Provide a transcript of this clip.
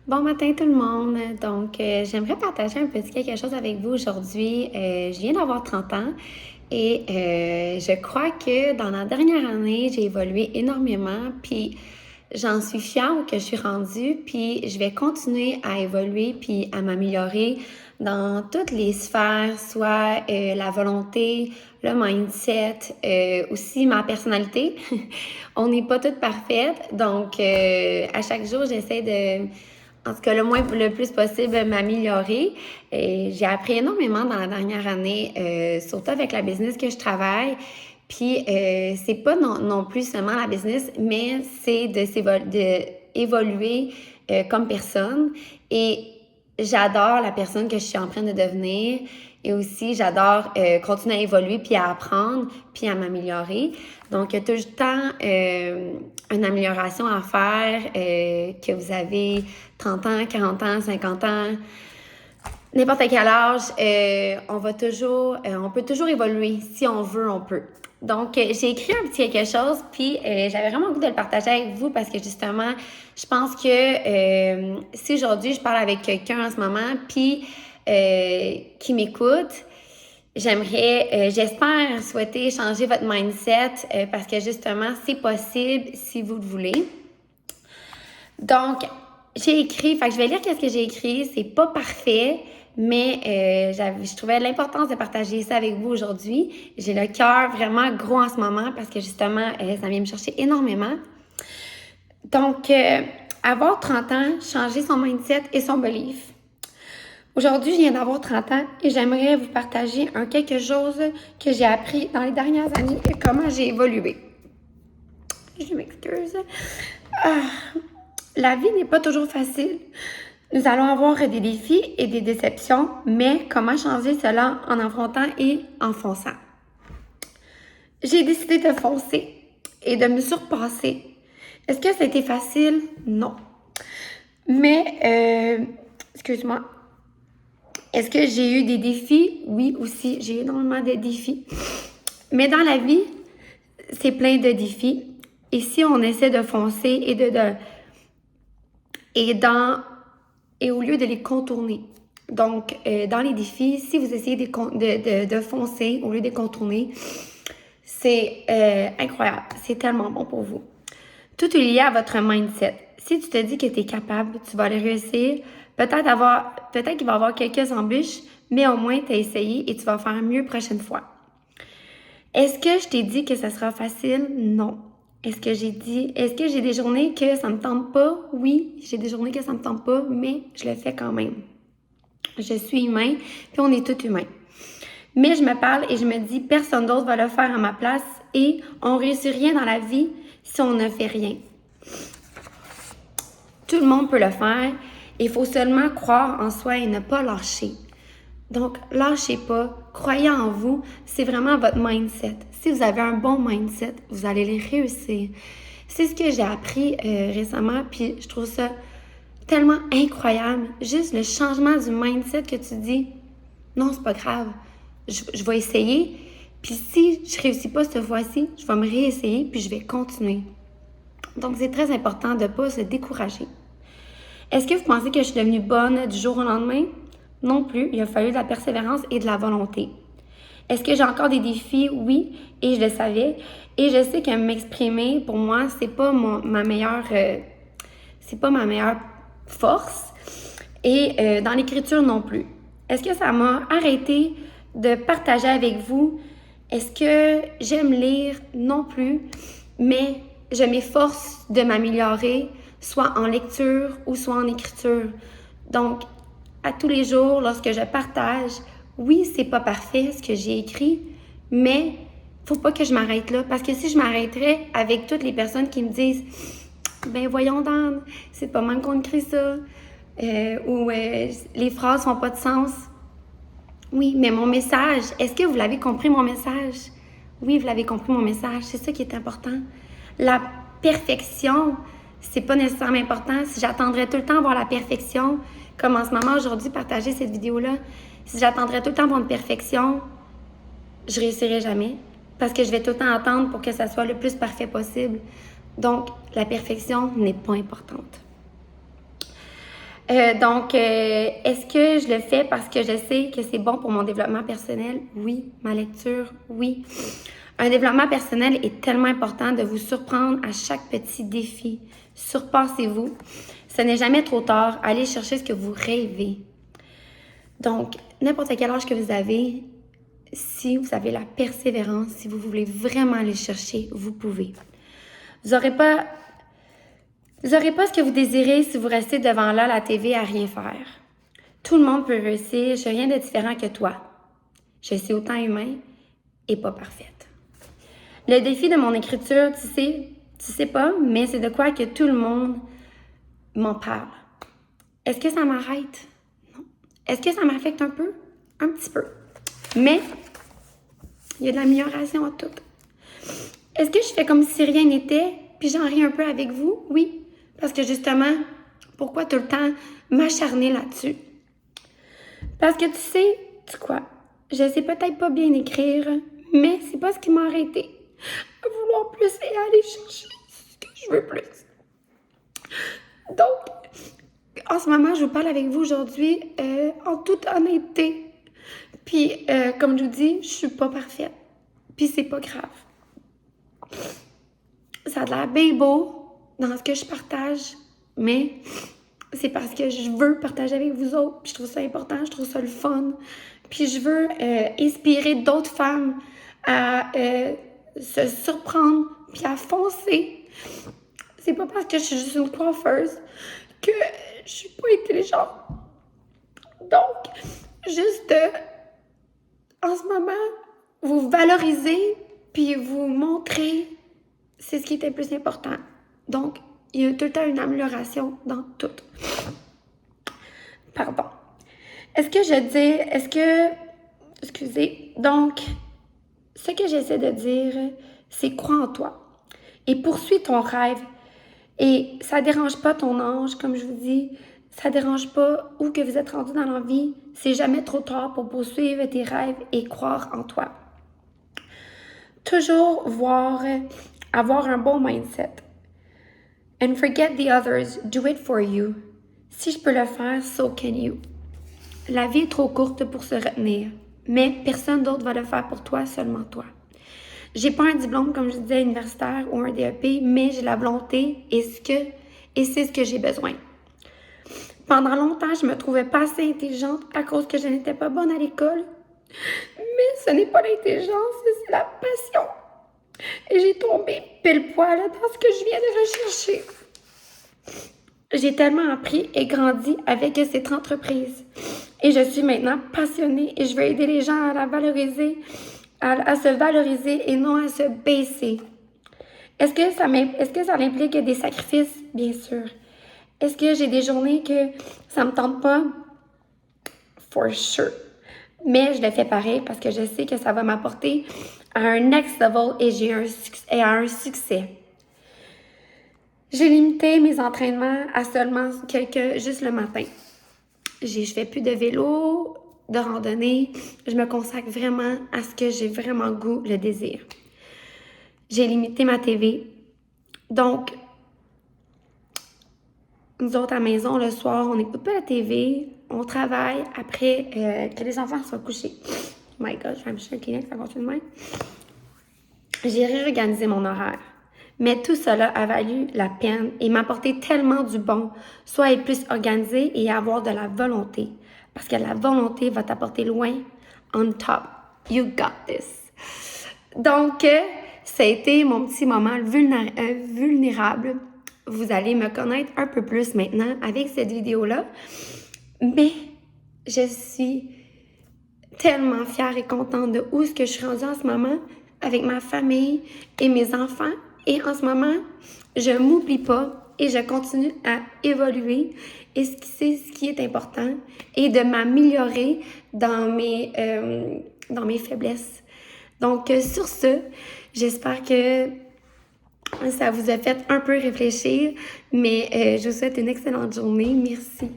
Bon matin tout le monde. Donc, j'aimerais partager un petit quelque chose avec vous aujourd'hui. Je viens d'avoir 30 ans et je crois que dans la dernière année, j'ai évolué énormément. Puis, j'en suis fière où que je suis rendue. Puis, je vais continuer à évoluer puis à m'améliorer dans toutes les sphères, soit la volonté, le mindset, aussi ma personnalité. On n'est pas toutes parfaites. Donc, à chaque jour, j'essaie de en tout cas, le plus possible, m'améliorer. J'ai appris énormément dans la dernière année, surtout avec la business que je travaille. Puis, c'est pas non plus seulement la business, mais c'est de évoluer comme personne. Et j'adore la personne que je suis en train de devenir. Et aussi, j'adore continuer à évoluer, puis à apprendre, puis à m'améliorer. Donc, il y a tout le temps une amélioration à faire, que vous avez 30 ans, 40 ans, 50 ans, n'importe quel âge, on peut toujours évoluer. Si on veut, on peut. Donc, j'ai écrit un petit quelque chose, puis j'avais vraiment envie de le partager avec vous parce que justement, je pense que si aujourd'hui je parle avec quelqu'un en ce moment, puis qui m'écoute, j'espère souhaiter changer votre mindset parce que justement, c'est possible si vous le voulez. Donc, j'ai écrit, fait que je vais lire qu'est-ce que j'ai écrit. C'est pas parfait, mais je trouvais l'importance de partager ça avec vous aujourd'hui. J'ai le cœur vraiment gros en ce moment parce que justement, ça vient me chercher énormément. Donc, avoir 30 ans, changer son mindset et son belief. Aujourd'hui, je viens d'avoir 30 ans et j'aimerais vous partager quelque chose que j'ai appris dans les dernières années et comment j'ai évolué. Je m'excuse. La vie n'est pas toujours facile. Nous allons avoir des défis et des déceptions, mais comment changer cela en affrontant et en fonçant? J'ai décidé de foncer et de me surpasser. Est-ce que ça a été facile? Non. Mais, excuse-moi. Est-ce que j'ai eu des défis? Oui, aussi. J'ai eu énormément de défis. Mais dans la vie, c'est plein de défis. Et si on essaie de foncer et au lieu de les contourner. Donc, dans les défis, si vous essayez de foncer au lieu de les contourner, c'est incroyable. C'est tellement bon pour vous. Tout est lié à votre mindset. Si tu te dis que tu es capable, tu vas le réussir. Peut-être qu'il va y avoir quelques embûches, mais au moins, tu as essayé et tu vas faire mieux prochaine fois. Est-ce que je t'ai dit que ça sera facile? Non. Est-ce que j'ai des journées que ça me tente pas? Oui, j'ai des journées que ça me tente pas, mais je le fais quand même. Je suis humain, puis on est tous humains. Mais je me parle et je me dis, personne d'autre va le faire à ma place et on réussit rien dans la vie si on ne fait rien. Tout le monde peut le faire. Il faut seulement croire en soi et ne pas lâcher. Donc, lâchez pas, croyez en vous, c'est vraiment votre mindset. Si vous avez un bon mindset, vous allez les réussir. C'est ce que j'ai appris récemment, puis je trouve ça tellement incroyable. Juste le changement du mindset que tu dis, non, c'est pas grave, je vais essayer, puis si je réussis pas cette fois-ci, je vais me réessayer, puis je vais continuer. Donc, c'est très important de ne pas se décourager. Est-ce que vous pensez que je suis devenue bonne du jour au lendemain? Non plus, il a fallu de la persévérance et de la volonté. Est-ce que j'ai encore des défis? Oui, et je le savais. Et je sais que m'exprimer, pour moi, c'est pas ma meilleure force. Et dans l'écriture non plus. Est-ce que ça m'a arrêté de partager avec vous? Est-ce que j'aime lire? Non plus. Mais je m'efforce de m'améliorer, soit en lecture ou soit en écriture. Donc, à tous les jours, lorsque je partage, oui, c'est pas parfait ce que j'ai écrit, mais faut pas que je m'arrête là. Parce que si je m'arrêterais avec toutes les personnes qui me disent ben voyons Dan, c'est pas même qu'on écrit ça, ou les phrases font pas de sens. Oui, mais mon message, est-ce que vous l'avez compris mon message? Oui, vous l'avez compris mon message, c'est ça qui est important. La perfection, c'est pas nécessairement important. Si j'attendrais tout le temps à voir la perfection, comme en ce moment aujourd'hui, partager cette vidéo-là, si j'attendrais tout le temps pour une perfection, je réussirais jamais. Parce que je vais tout le temps attendre pour que ça soit le plus parfait possible. Donc, la perfection n'est pas importante. Est-ce que je le fais parce que je sais que c'est bon pour mon développement personnel? Oui. Ma lecture? Oui. Un développement personnel est tellement important de vous surprendre à chaque petit défi. Surpassez-vous. Ce n'est jamais trop tard. Allez chercher ce que vous rêvez. Donc, n'importe quel âge que vous avez, si vous avez la persévérance, si vous voulez vraiment aller chercher, vous pouvez. Vous n'aurez pas ce que vous désirez si vous restez devant là la TV à rien faire. Tout le monde peut réussir. Je suis rien de différent que toi. Je suis autant humain et pas parfaite. Le défi de mon écriture, tu sais pas, mais c'est de quoi que tout le monde m'en parle. Est-ce que ça m'arrête? Non. Est-ce que ça m'affecte un peu? Un petit peu. Mais il y a de l'amélioration à tout. Est-ce que je fais comme si rien n'était, puis j'en ris un peu avec vous? Oui. Parce que justement, pourquoi tout le temps m'acharner là-dessus? Parce que tu quoi? Je sais peut-être pas bien écrire, mais c'est pas ce qui m'a arrêté. À vouloir plus et aller chercher ce que je veux plus. Donc, en ce moment, je vous parle avec vous aujourd'hui en toute honnêteté. Puis, comme je vous dis, je suis pas parfaite. Puis, c'est pas grave. Ça a l'air bien beau dans ce que je partage, mais c'est parce que je veux partager avec vous autres. Puis, je trouve ça important, je trouve ça le fun. Puis, je veux inspirer d'autres femmes à se surprendre puis à foncer. C'est pas parce que je suis juste une coiffeuse que je suis pas intelligente. Donc, juste en ce moment, vous valorisez puis vous montrez, c'est ce qui est le plus important. Donc, il y a tout le temps une amélioration dans tout. Pardon. Excusez. Donc, ce que j'essaie de dire, c'est crois en toi et poursuis ton rêve. Et ça dérange pas ton âge, comme je vous dis, ça dérange pas où que vous êtes rendu dans la vie. C'est jamais trop tard pour poursuivre tes rêves et croire en toi. Toujours avoir un bon mindset. And forget the others, do it for you. Si je peux le faire, so can you. La vie est trop courte pour se retenir, mais personne d'autre va le faire pour toi, seulement toi. J'ai pas un diplôme, comme je disais, universitaire ou un DEP, mais j'ai la volonté et c'est ce que j'ai besoin. Pendant longtemps, je me trouvais pas assez intelligente à cause que je n'étais pas bonne à l'école. Mais ce n'est pas l'intelligence, c'est la passion. Et j'ai tombé pile poil dans ce que je viens de rechercher. J'ai tellement appris et grandi avec cette entreprise. Et je suis maintenant passionnée et je veux aider les gens à la valoriser, à se valoriser et non à se baisser. Est-ce que ça implique des sacrifices? Bien sûr. Est-ce que j'ai des journées que ça me tente pas? For sure. Mais je le fais pareil parce que je sais que ça va m'apporter à un next level et à un succès. J'ai limité mes entraînements à seulement juste le matin. Je fais plus de vélo, de randonnée. Je me consacre vraiment à ce que j'ai vraiment goût, le désir. J'ai limité ma TV. Donc, nous autres à la maison, le soir, on n'écoute pas la TV, on travaille après que les enfants soient couchés. Oh my God, je vais me chercher un Kleenex, ça continue de même. J'ai réorganisé mon horaire. Mais tout cela a valu la peine et m'a apporté tellement du bon, soit être plus organisé et avoir de la volonté. Parce que la volonté va t'apporter loin, on top. You got this. Donc, ça a été mon petit moment vulnérable. Vous allez me connaître un peu plus maintenant avec cette vidéo-là. Mais je suis tellement fière et contente de où est-ce que je suis rendue en ce moment avec ma famille et mes enfants. Et en ce moment, je ne m'oublie pas et je continue à évoluer. Et c'est ce qui est important. Et de m'améliorer dans mes faiblesses. Donc, sur ce, j'espère que ça vous a fait un peu réfléchir. Mais je vous souhaite une excellente journée. Merci.